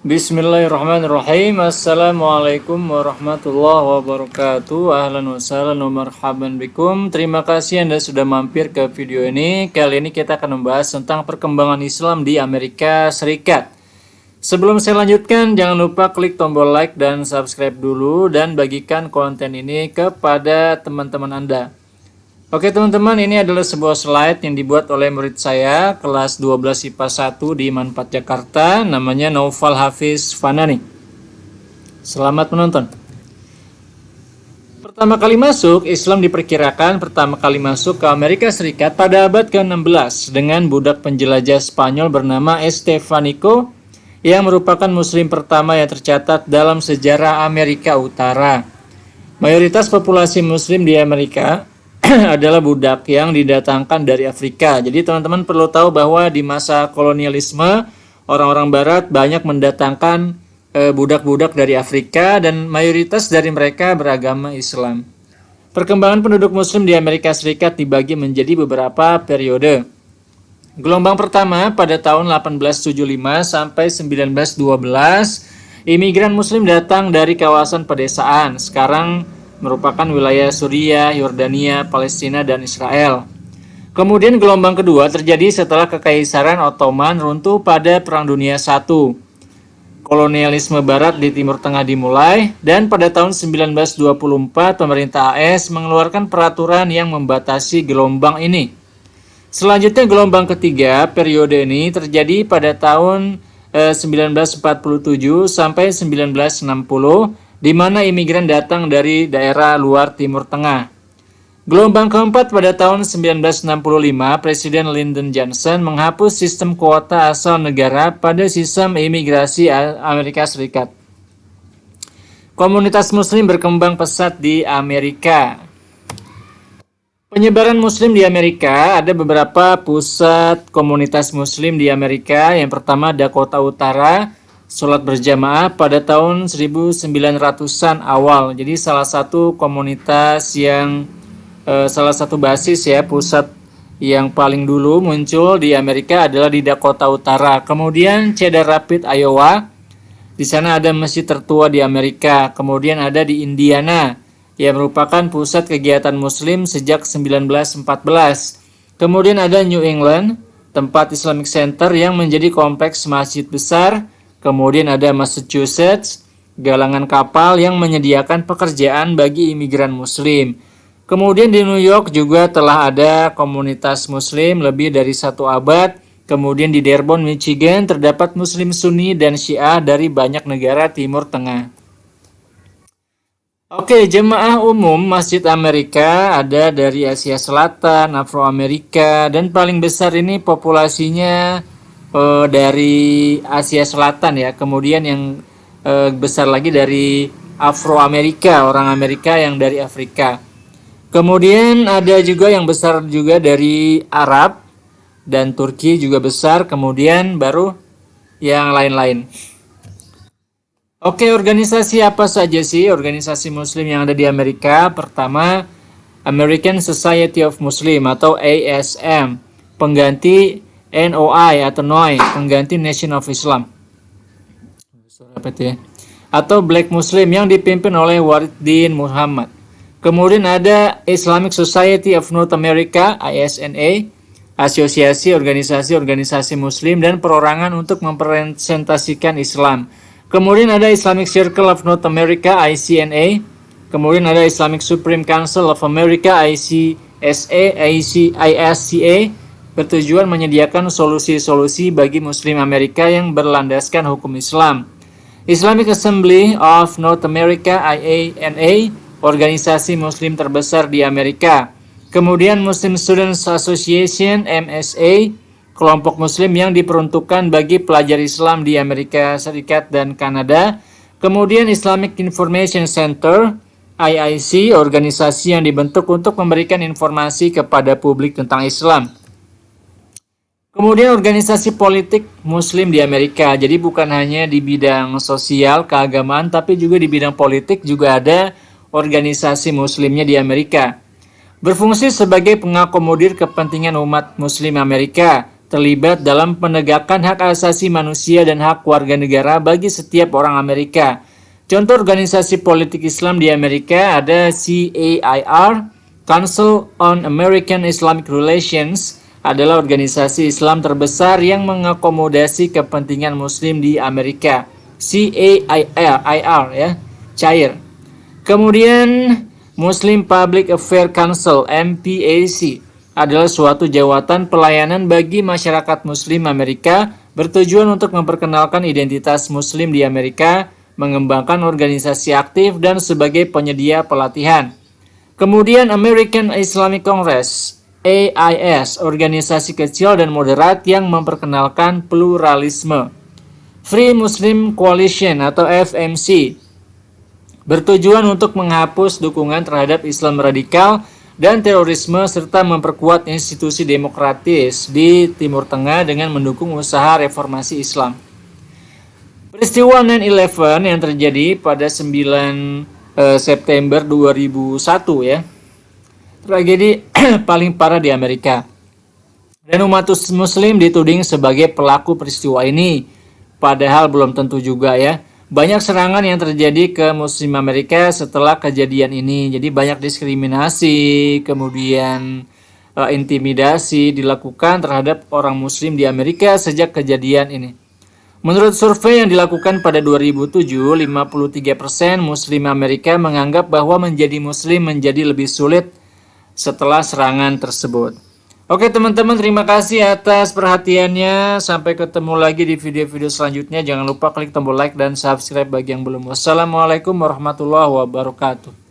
Bismillahirrahmanirrahim. Assalamualaikum warahmatullahi wabarakatuh. Ahlan wa sahlan wa marhaban bikum. Terima kasih Anda sudah mampir ke video ini. Kali ini kita akan membahas tentang perkembangan Islam di Amerika Serikat. Sebelum saya lanjutkan, jangan lupa klik tombol like dan subscribe dulu dan bagikan konten ini kepada teman-teman Anda. Oke teman-teman, ini adalah sebuah slide yang dibuat oleh murid saya kelas 12 IPA 1 di Manfaat Jakarta, namanya Naufal Hafiz Fanani. Selamat menonton. Pertama kali masuk, Islam diperkirakan pertama kali masuk ke Amerika Serikat pada abad ke-16 dengan budak penjelajah Spanyol bernama Estevanico yang merupakan muslim pertama yang tercatat dalam sejarah Amerika Utara. Mayoritas populasi muslim di Amerika adalah budak yang didatangkan dari Afrika. Jadi teman-teman perlu tahu bahwa di masa kolonialisme orang-orang barat banyak mendatangkan budak-budak dari Afrika dan mayoritas dari mereka beragama Islam. Perkembangan penduduk muslim di Amerika Serikat dibagi menjadi beberapa periode. Gelombang pertama pada tahun 1875 sampai 1912, imigran muslim datang dari kawasan pedesaan. Sekarang merupakan wilayah Suriah, Yordania, Palestina, dan Israel. Kemudian gelombang kedua terjadi setelah Kekaisaran Ottoman runtuh pada Perang Dunia I. Kolonialisme Barat di Timur Tengah dimulai, dan pada tahun 1924 pemerintah AS mengeluarkan peraturan yang membatasi gelombang ini. Selanjutnya gelombang ketiga, periode ini terjadi pada tahun 1947 sampai 1960, di mana imigran datang dari daerah luar Timur Tengah. Gelombang keempat pada tahun 1965, Presiden Lyndon Johnson menghapus sistem kuota asal negara pada sistem imigrasi Amerika Serikat. Komunitas muslim berkembang pesat di Amerika. Penyebaran muslim di Amerika, ada beberapa pusat komunitas muslim di Amerika. Yang pertama Dakota Utara, sholat berjamaah pada tahun 1900-an awal. Jadi salah satu komunitas yang salah satu basis ya, pusat yang paling dulu muncul di Amerika adalah di Dakota Utara. Kemudian Cedar Rapids, Iowa. Di sana ada masjid tertua di Amerika. Kemudian ada di Indiana yang merupakan pusat kegiatan muslim sejak 1914. Kemudian ada New England, tempat Islamic Center yang menjadi kompleks masjid besar. Kemudian ada Massachusetts, galangan kapal yang menyediakan pekerjaan bagi imigran muslim. Kemudian di New York juga telah ada komunitas muslim lebih dari 1 abad. Kemudian di Dearborn, Michigan terdapat muslim Sunni dan Syiah dari banyak negara Timur Tengah. Oke, jemaah umum Masjid Amerika ada dari Asia Selatan, Afroamerika, dan paling besar ini populasinya dari Asia Selatan ya. Kemudian yang besar lagi dari Afroamerika, orang Amerika yang dari Afrika. Kemudian ada juga yang besar juga dari Arab dan Turki juga besar. Kemudian baru yang lain-lain. Oke, organisasi apa saja sih organisasi muslim yang ada di Amerika? Pertama, American Society of Muslim atau ASM, pengganti NOI atau NOI, pengganti Nation of Islam. Atau Black Muslim yang dipimpin oleh Wahidin Muhammad. Kemudian ada Islamic Society of North America, ISNA, asosiasi organisasi-organisasi muslim dan perorangan untuk mempresentasikan Islam. Kemudian ada Islamic Circle of North America, ICNA. Kemudian ada Islamic Supreme Council of America, ISCA, bertujuan menyediakan solusi-solusi bagi Muslim Amerika yang berlandaskan hukum Islam. Islamic Assembly of North America, IANA, organisasi Muslim terbesar di Amerika. Kemudian Muslim Students Association, MSA, kelompok Muslim yang diperuntukkan bagi pelajar Islam di Amerika Serikat dan Kanada. Kemudian Islamic Information Center, IIC, organisasi yang dibentuk untuk memberikan informasi kepada publik tentang Islam. Kemudian organisasi politik Muslim di Amerika. Jadi bukan hanya di bidang sosial, keagamaan, tapi juga di bidang politik juga ada organisasi Muslimnya di Amerika. Berfungsi sebagai pengakomodir kepentingan umat Muslim Amerika, terlibat dalam penegakan hak asasi manusia dan hak warga negara bagi setiap orang Amerika. Contoh organisasi politik Islam di Amerika ada CAIR, Council on American Islamic Relations, adalah organisasi Islam terbesar yang mengakomodasi kepentingan Muslim di Amerika. CAIR ya, cair. Kemudian Muslim Public Affairs Council (MPAC) adalah suatu jawatan pelayanan bagi masyarakat Muslim Amerika bertujuan untuk memperkenalkan identitas Muslim di Amerika, mengembangkan organisasi aktif, dan sebagai penyedia pelatihan. Kemudian American Islamic Congress (AIS), organisasi kecil dan moderat yang memperkenalkan pluralisme. Free Muslim Coalition atau FMC bertujuan untuk menghapus dukungan terhadap Islam radikal dan terorisme serta memperkuat institusi demokratis di Timur Tengah dengan mendukung usaha reformasi Islam. Peristiwa 9/11 yang terjadi pada 9 September 2001 ya, tragedi paling parah di Amerika. Dan umat Muslim dituding sebagai pelaku peristiwa ini, padahal belum tentu juga ya. Banyak serangan yang terjadi ke Muslim Amerika setelah kejadian ini. Jadi banyak diskriminasi, kemudian intimidasi dilakukan terhadap orang Muslim di Amerika sejak kejadian ini. Menurut survei yang dilakukan pada 2007, 53% Muslim Amerika menganggap bahwa menjadi Muslim menjadi lebih sulit setelah serangan tersebut. Oke teman-teman, terima kasih atas perhatiannya. Sampai ketemu lagi di video-video selanjutnya. Jangan lupa klik tombol like dan subscribe bagi yang belum. Wassalamualaikum warahmatullahi wabarakatuh.